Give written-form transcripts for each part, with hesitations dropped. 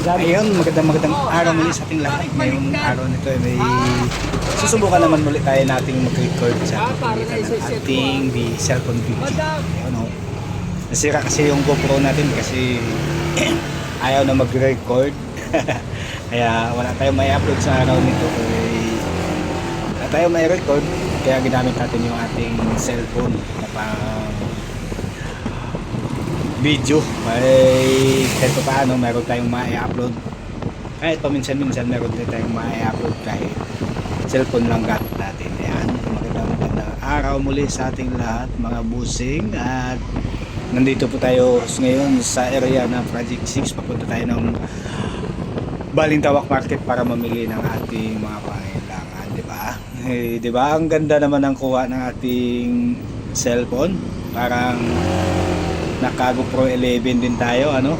Ayun, magandang araw muli sa ating lahat. Ngayong araw nito ay may susubukan naman muli tayo nating mag-record sa pamamagitan ng ating cellphone video. Ayun o. Nasira kasi yung GoPro natin kasi ayaw na mag-record. Kaya wala tayong may upload sa araw nito. Wala tayong may record. Kaya ginamit natin yung ating cellphone na pang video. May kahit pa paano meron tayong ma-upload, kahit paminsan-minsan meron din tayong ma-upload kahit cellphone lang gamit natin. Ayan, magandang araw muli sa ating lahat mga busing, at nandito po tayo ngayon sa area ng Project 6. Papunta tayo ng Balintawak Market para mamili ng ating mga pangailangan, di ba? Di ba ang ganda naman ng kuha ng ating cellphone, parang naka GoPro 11 din tayo, ano?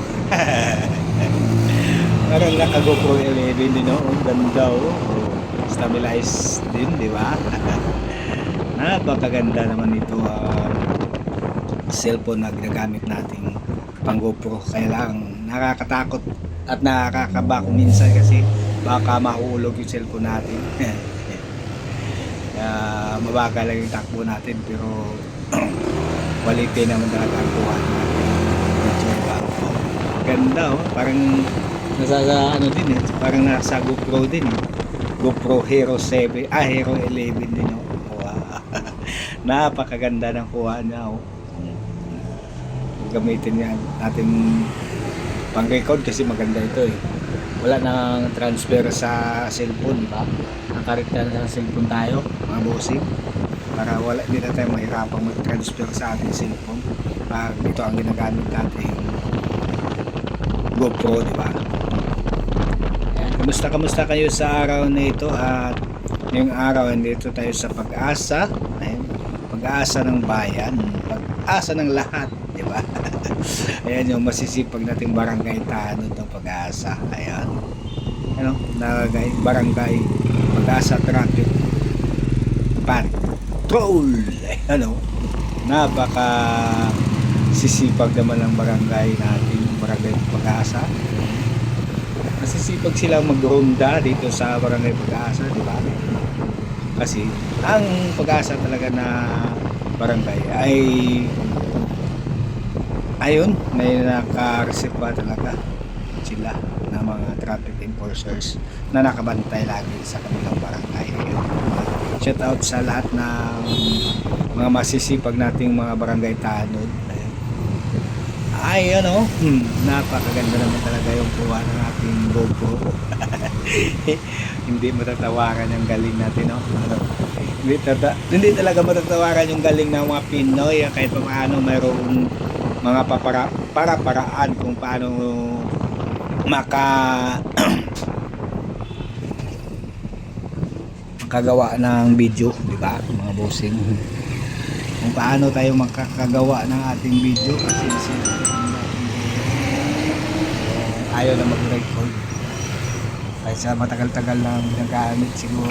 Parang naka GoPro 11 din, oh. Ang ganda, oh. Stabilized din, di ba? Napakaganda naman ito, cellphone na ginagamit nating pang GoPro. Kaya lang nakakatakot at nakakaba minsan kasi baka mahulog yung cellphone natin. Mabagal lang yung takbo natin, pero quality naman talaga ang kuha natin. Ganda, oh. Parang nasa ano din eh. Parang nasa GoPro din eh. GoPro Hero 7, Hero 11 din, oh. Wow. Napakaganda ng kuha niya, oh. Gamitin yan natin pang record kasi maganda ito eh. Wala nang transfer sa cellphone, di ba? Nakarekta na sa cellphone tayo, mga bossing, para wala, hindi na tayo mahirapang mag-transfer sa ating cellphone pag ito ang ginagamit natin GoPro, di ba? Ayan, kamusta kayo sa araw na ito? At ngayong araw nandito tayo sa Pag-asa. Ayan, Pag-asa ng bayan, Pag-asa ng lahat, di ba? Ayan yung masisipag nating barangay tanod ng Pag-asa. Ayan, ano, barangay Pag-asa Traffic Patrol. Ano, napaka sisipag naman ng barangay natin, barangay Pag-asa. Masisipag silang magronda dito sa barangay Pag-asa, di ba? Kasi ang Pag-asa talaga na barangay ay ayun, may naka-receive pa talaga sila na mga traffic enforcers na nakabantay lagi sa kanilang barangay. Shout out sa lahat ng mga masisipag nating mga barangay tanod. Ay, ano, napakaganda naman talaga yung kuha ng ating GoPro. Hindi matatawaran yung galing natin, no? Hindi talaga matatawaran yung galing ng mga Pinoy, kahit pa paano mayroong mga paraan kung paano makagawa ng video, di ba, mga bossing? Kung paano tayo makakagawa ng ating video kasi ayaw na mag-record kahit sa matagal-tagal lang ginagamit siguro.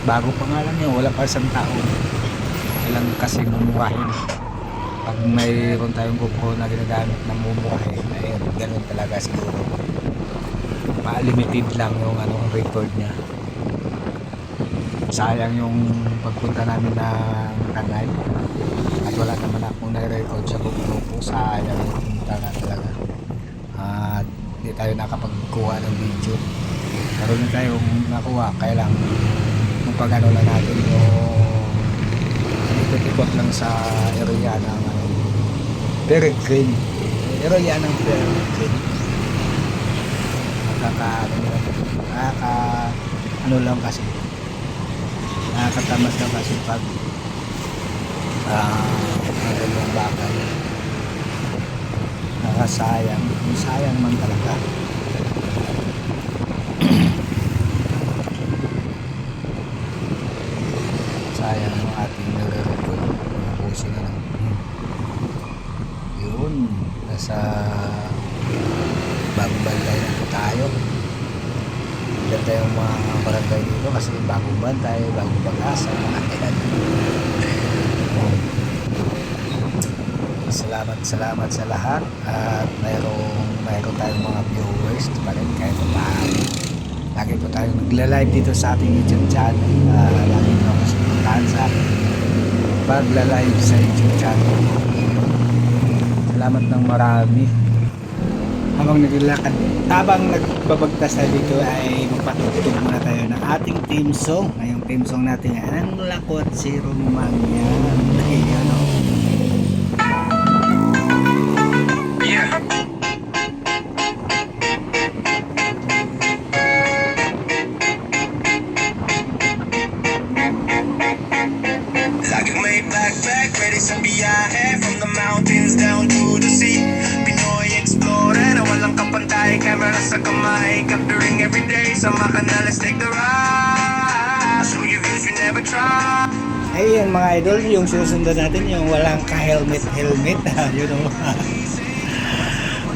Bago pa nga lang yun, wala pa isang taon. Kailang kasi mumurahin. Pag mayroon tayong GoPro na ginagamit na mumurahin, ayun, ganun talaga siguro. Pa-limited lang yung record niya. Sayang yung pagpunta namin ng Tanay at wala naman akong na-record sa GoPro po. Sayang yung punta na talaga at hindi tayo nakapagkuha ng video. Meron na tayong nakuha, kaya lang kung pag-ano lang natin yung ikot-ikot lang sa area ng Peregrine, area ng Peregrine. Ano lang kasi, nakakatamad lang kasi pag yung bakal, nakasayang, sayang man talaga. Sayang yung ating nare-record, mga puso na lang. Yun, nasa bagong bantay na po tayo. Ganda yung mga barangay dito kasi bagong bantay, bagong Pag-asa. Salamat sa lahat at mayroon tayo tayong mga viewers pa rin kahit pa lagi po tayong nagla-live dito sa ating YouTube channel. Lagi po ako sumuntahan sa pagla-live sa YouTube channel. Salamat ng marami. Habang nagbabagtas na dito ay magpatugtog muna tayo ng ating theme song. Ngayong theme song natin ay Ang Lakot si Romanian. Ayan o. Yeah. Laging may backpack, ready sa biyahe. From the mountains down to the sea. Pinoy Explorer na walang kapantay. Camera sa kamay, capturing everyday. Sama ka na, let's take the ride. Show you views you never try. Ayan mga idol, yung sinusundan natin yung walang ka-helmet. You know.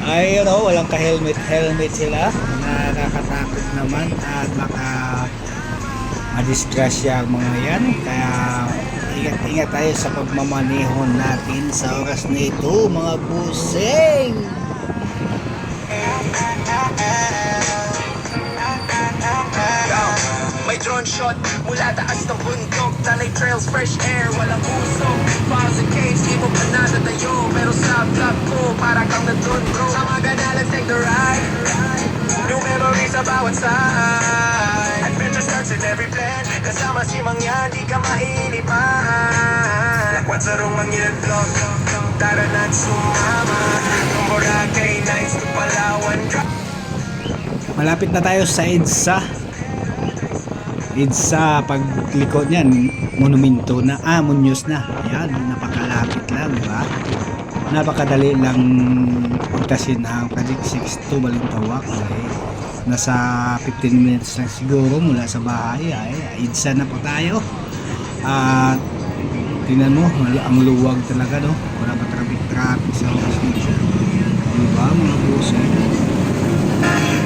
Ay, walang ka-helmet sila. Nakakatakot naman at baka madisgrasya ang mga yan. Kaya ingat tayo sa pagmamaneho natin sa oras na ito, mga buseng. May drone shot mula taas ng bundok. Talay trails, fresh air, walang usok. Files and caves, di mo pa natatayo. Pero sa vlog ko, para kang nandun bro. Sama ka na, let's take the ride. New memories sa bawat side. Adventure starts in every plan. Kasama si Mangyan, di ka mailipan. Lakwat sa Romanian vlog. Tara na't sumama. From Boracay Nights to Palawan. Malapit na tayo sa EDSA pagliko niyan, monumento na, Muñoz na. Ayan, napakalapit lang, di ba? Napakadali lang pagtasin ang Project 62 Balintawak. Okay? Nasa 15 minutes lang siguro mula sa bahay. EDSA na po tayo. At tingnan mo, ang luwag talaga, no? Wala pa traffic sa oras nito. Di ba, mga puso?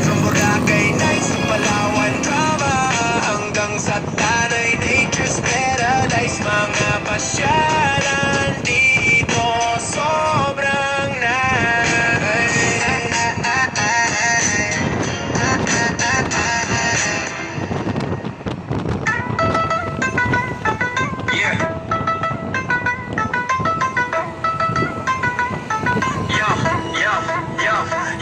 From Boracay Nights to Palawan drama hanggang sa Tanay Nature's Paradise. Mga pasyalan dito sobrang nice. Yeah.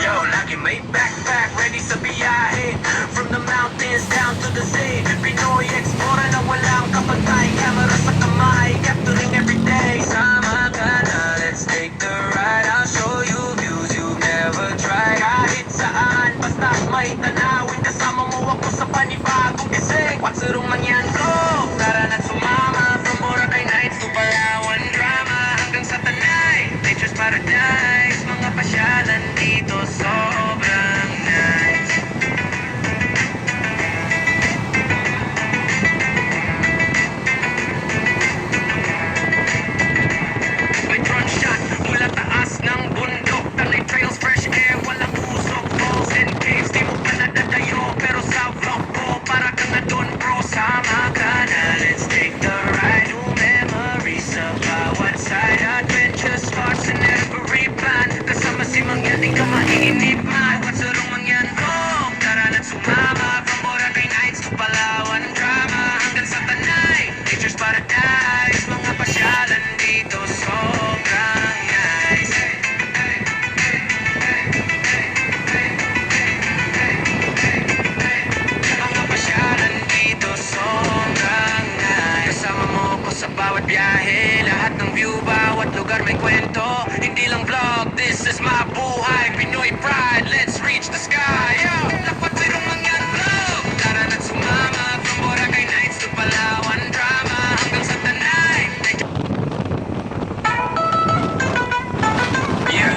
Yo, lagi may backpack, ready sa biyahe. From the mountains down to the sea. Pinoy Explorer na walang kapantay. Camera sa kamay, capturing everyday. Sama ka na, let's take the ride. I'll show you views you've never tried. Kahit saan, basta may tanawin. Kasama mo ako sa panibagong gising. What's the Romanian vlog? Tara na't sumama. From Boracay Nights to Palawan drama hanggang sa Tanay Nature's Paradise. Mga pasyalan dito sobrang nice. May drone shot mula taas ng bundok. Talay trails, fresh air, walang usok. Falls and caves, di mo pa natatayo. Pero sa vlog ko, para kang nandun bro. Sama ka na, let's take the ride. New memories sa bawat side. Adventure starts in every plan. Kasama si Mangyan, di ka maiinip man. What's the Romanian vlog? Tara na't sumama. From Boracay Nights to Palawan drama hanggang sa Tanay Nature's Paradise. Mga pasyalan dito sobrang nice. Mga pasyalan dito sobrang nice. Kasama mo ko sa bawat biyahe. Lahat ng view, bawat lugar may kwento. Hindi lang vlog, this is my buhay. Pinoy pride, let's reach the sky. Yo, lakwat sa Romanian vlog. Tara na't sumama. From Boracay Nights to Palawan drama hanggang sa Tanay. Yeah.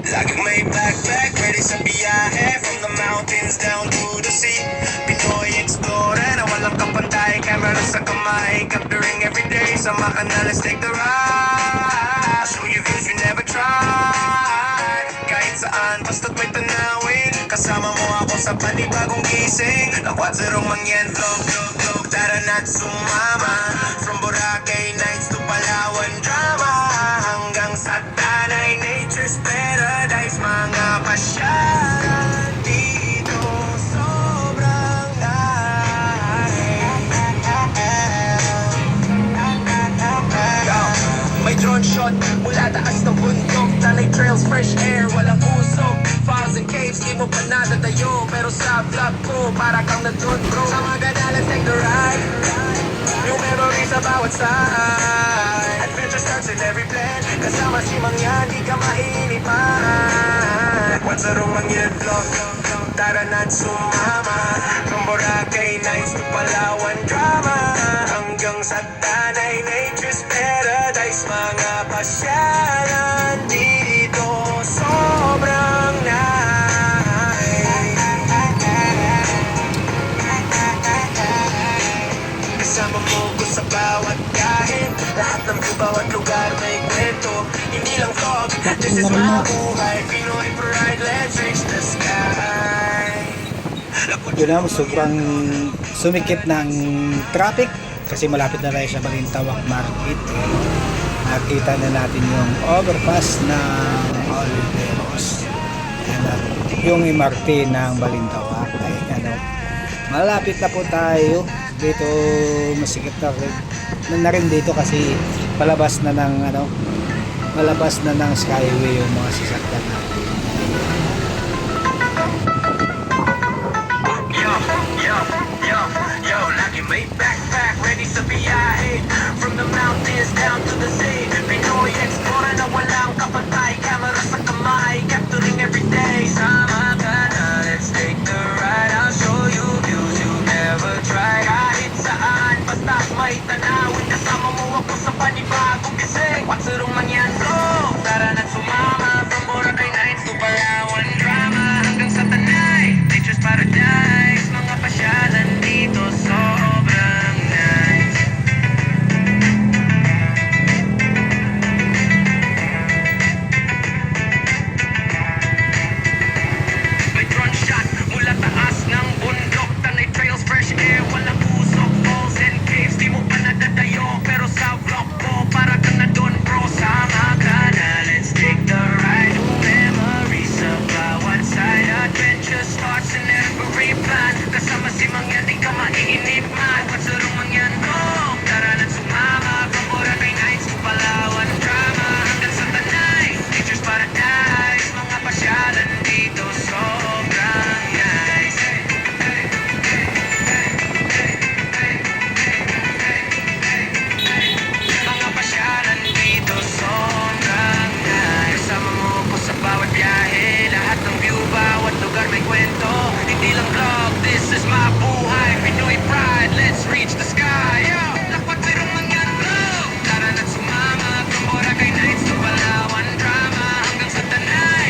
Laging may backpack, ready sa biyahe. From the mountains down to the sea. Pinoy Explorer na walang kapantay. Camera sa kamay, capturing everyday. Sama ka na, let's take the ride. Show you views you never tried. Kahit saan, basta't may tanawin. Kasama mo ako sa panibagong gising. Lakwat sa rumang yan, vlog, vlog, vlog. Tara na't sumama. From Boracay nights to Palawan drama, hanggang sa Tanay Nature's Paradise. Mga pasyalan dito, sobrang may drone shot mula taas ng bundok. Talay trails, fresh air, walang usok. Falls and caves, di mo pa nadadayo. Pero sa vlog ko, para kang nandun bro. Sa mga let's take the ride. Yung memories sa bawat side. Adventure starts in every plan. Kasama si Mangyan, di ka mainipan. Lakwat sa rumang yan vlog, tara na't sumama. From Boracay nights to Palawan drama, hanggang sa Tanay Nature's Paradise. Mga pasyalan dito, sobrang nice. Kasama mo ko sa bawat kahit. Lahat ng view, bawat lugar may kwento. Hindi lang vlog, this is my buhay. Pinoy pride, let's reach the sky. Yun na, sobrang sumikip ng traffic kasi malapit na tayo sa Balintawak Market. Nakita na natin yung overpass ng Oliveros. Yung MRT ng Balintawak. Ay, malapit na po tayo dito. Masikip na rin dito kasi palabas na ng palabas na ng Skyway yung mga sasakyan natin. Yo, lagi may backpack, ready sa biyahe. From the mountains down to the sea, Pinoy Explorer na walang kapantay. Camera sa kamay, capturing everyday. Sama ka na, let's take the ride. I'll show you views you've never tried. Kahit saan, basta may tanawin. Kasama mo ako sa panibagong gising. What's the rumang yan, vlog? Tara na't sumama. From Boracay nights to Palawan drama, hanggang sa Tanay Nature's Paradise. Mga pasyalan dito, sobrang nice. May drone shot mula taas ng bundok. Tanay trails, fresh air, walang usok. Falls and caves, di mo pa nadadayo. Pero sa vlog ko, para kang na doon bro. Sama ka na, let's take the ride. Memories sa bawat side. Adventure starts in every plan. Kasama si Mangyan, di ka maiinip man. What's the rumang yan, oh? Tara na't sumama. From Boracay nights to Palawan drama, hanggang sa Tanay Nature's Paradise. Mga pasyalan dito, sobrang nice. Mga pasyalan dito, sobrang nice. Kasama mo ko sa bawat biyahe. Lahat ng view, bawat lugar may kwento. Hindi lang vlog, this is my buhay. Pinoy pride, let's reach the sky. Yo, lakwat sa rumang yan vlog. Tara na't sumama. From Boracay nights to Palawan drama, hanggang sa Tanay.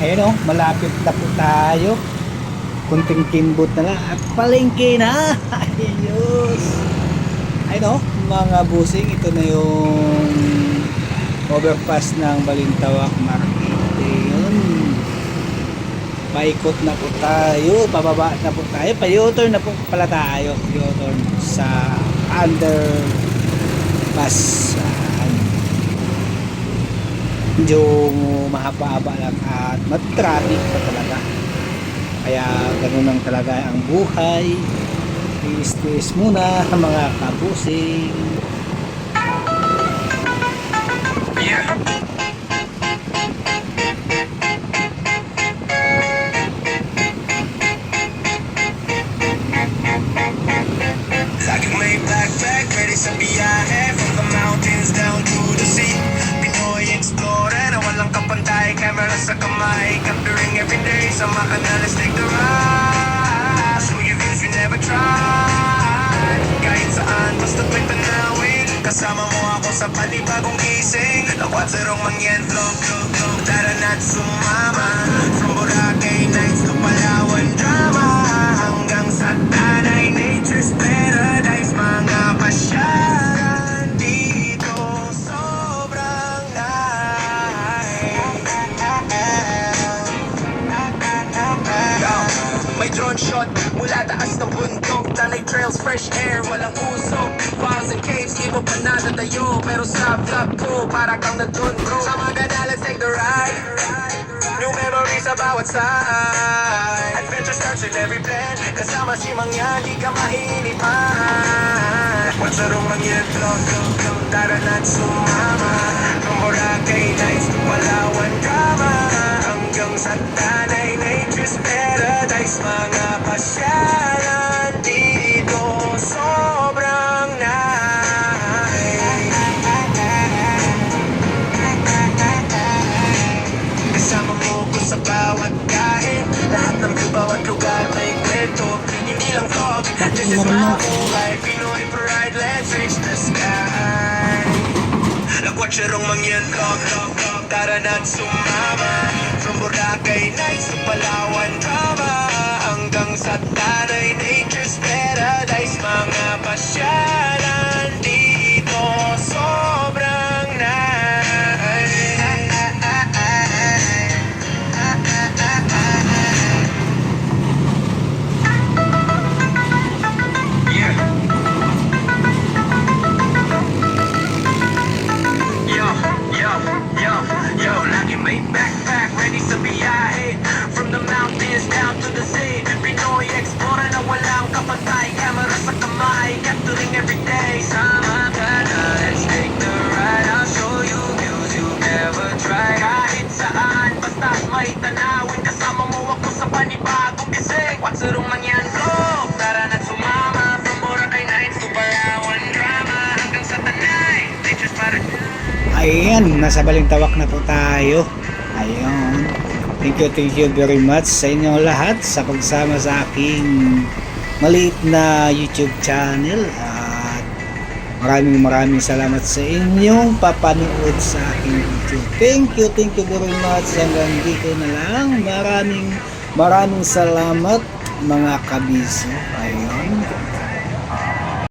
Ayun malapit na po tayo. Kunting kimbot na lang at palengke na. Ayos. Ayun mga busing, ito na yung overpass ng Balintawak Market. Ayun. Paikot na po tayo, pababa na po tayo, pa-U-turn na po pala tayo. U-turn sa underpass. Medyo mahaba-haba lang at mag-traffic pa talaga. Kaya ganun lang talaga ang buhay. Tiis-tiis muna mga kabusing. Yeah. Laging may backpack, ready sa biyahe. From the mountains down to the sea, Pinoy Explorer na walang kapantay. Camera sa kamay, capturing everyday. Sama ka na, let's take the ride. Show you views you never tried. Kahit saan, basta may tanawin. Kasama mo ako sa panibagong gising. Lakwat sa rumang yan, vlog, vlog, vlog. Tara na't sumama. From Boracay nights to Palawan drama, hanggang sa Tanay Nature's Paradise. Mga pasyalan dito, sobrang nice. fresh air, walang usok. Falls and caves, di mo pa natatayo. Pero sa vlog ko, para kang nandun bro. Sa mga let's take the ride. New memories sa bawat side. Adventure starts with every plan. Kasama si Mangyan, di ka mahinipan. Magsarong mangyan, vlog, tara na't sumama. From Boracay Nights to Palawan drama. Hanggang sa Tanay Nature's Paradise. Mga pasyalan dito, sobrang nice. Kasama mo ko sa bawat kain. Lahat ng view, bawat lugar may kwento. Hindi lang vlog, this is my buhay. Pinoy pride, let's reach the sky. Nagwatcherong mangyan vlog, tara na't sumama. From Boracay Nights to Palawan drama. Hanggang sa Tanay Nature's Paradise. Mga pasyalan dito, sobrang nice. Yeah. Yo, lagi may backpack, ready sa biyahe. From the mountains down to the sea. Pinoy Explorer na walang kapantay. Camera sa kamay, capturing every day. Sama ka na, let's take the ride. I'll show you views you've never tried. Kahit saan, basta may tanawin. Kasama mo ako sa panibagong gising. What's the wrong mangyan vlog? Tara na't sumama. From Boracay Nights to Palawan drama. Hanggang sa Tanay, Nature's Paradise. Ayan, nasa Balintawak na po tayo. Ayun. Thank you very much sa inyong lahat sa pagsama sa aking maliit na YouTube channel. At maraming salamat sa inyong papanood sa aking YouTube. Thank you very much. Hanggang dito na lang. Maraming salamat mga kabiso. Ayun.